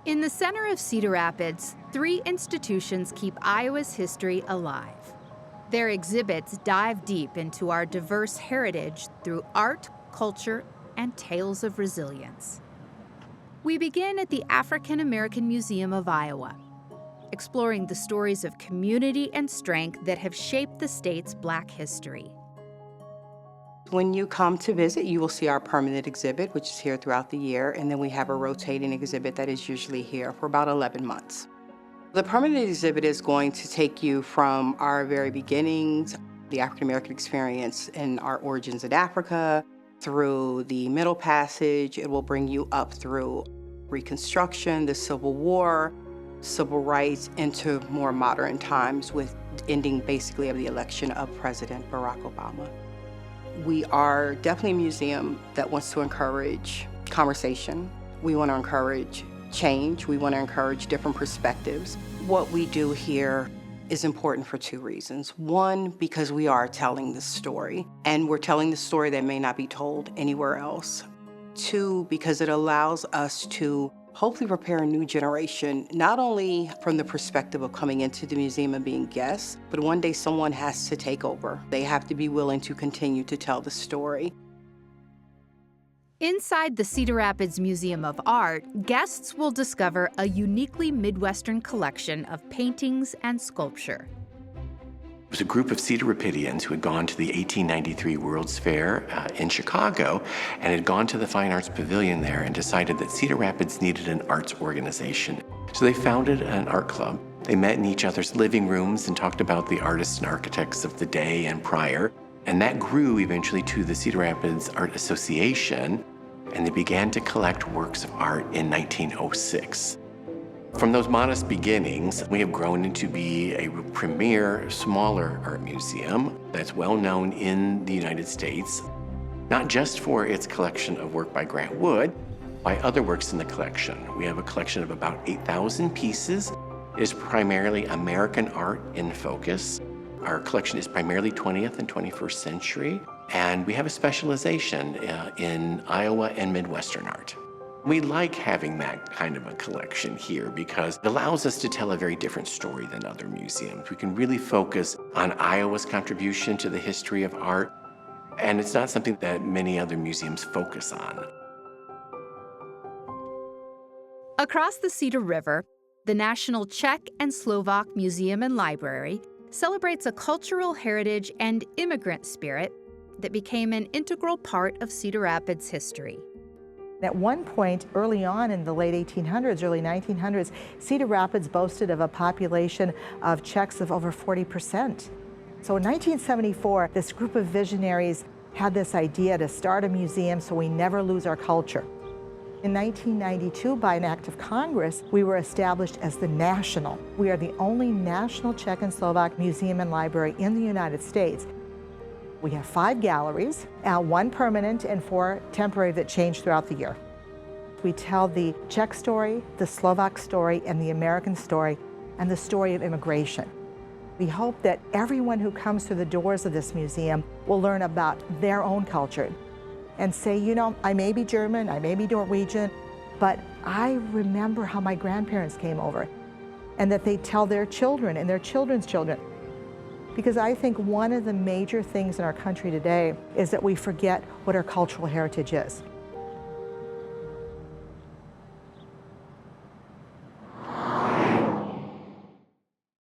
In the center of Cedar Rapids, 3 institutions keep Iowa's history alive. Their exhibits dive deep into our diverse heritage through art, culture, and tales of resilience. We begin at the African American Museum of Iowa, exploring the stories of community and strength that have shaped the state's Black history. When you come to visit, you will see our permanent exhibit, which is here throughout the year, and then we have a rotating exhibit that is usually here for about 11 months. The permanent exhibit is going to take you from our very beginnings, the African American experience and our origins in Africa, through the Middle Passage. It will bring you up through Reconstruction, the Civil War, civil rights, into more modern times with ending basically of the election of President Barack Obama. We are definitely a museum that wants to encourage conversation. We want to encourage change. We want to encourage different perspectives. What we do here is important for 2 reasons. One, because we are telling the story, and we're telling the story that may not be told anywhere else. 2, because it allows us to hopefully prepare a new generation, not only from the perspective of coming into the museum and being guests, but one day someone has to take over. They have to be willing to continue to tell the story. Inside the Cedar Rapids Museum of Art, guests will discover a uniquely Midwestern collection of paintings and sculpture. It was a group of Cedar Rapidians who had gone to the 1893 World's Fair in Chicago and had gone to the Fine Arts Pavilion there and decided that Cedar Rapids needed an arts organization. So they founded an art club. They met in each other's living rooms and talked about the artists and architects of the day and prior. And that grew eventually to the Cedar Rapids Art Association, and they began to collect works of art in 1906. From those modest beginnings, we have grown into be a premier, smaller art museum that's well known in the United States, not just for its collection of work by Grant Wood, by other works in the collection. We have a collection of about 8,000 pieces. It is primarily American art in focus. Our collection is primarily 20th and 21st century, and we have a specialization in Iowa and Midwestern art. We like having that kind of a collection here because it allows us to tell a very different story than other museums. We can really focus on Iowa's contribution to the history of art, and it's not something that many other museums focus on. Across the Cedar River, the National Czech and Slovak Museum and Library celebrates a cultural heritage and immigrant spirit that became an integral part of Cedar Rapids' history. At one point, early on in the late 1800s, early 1900s, Cedar Rapids boasted of a population of Czechs of over 40%. So in 1974, this group of visionaries had this idea to start a museum so we never lose our culture. In 1992, by an act of Congress, we were established as the National. We are the only national Czech and Slovak museum and library in the United States. We have 5 galleries, 1 permanent and 4 temporary that change throughout the year. We tell the Czech story, the Slovak story, and the American story, and the story of immigration. We hope that everyone who comes through the doors of this museum will learn about their own culture and say, you know, I may be German, I may be Norwegian, but I remember how my grandparents came over, and that they tell their children and their children's children. Because I think one of the major things in our country today is that we forget what our cultural heritage is.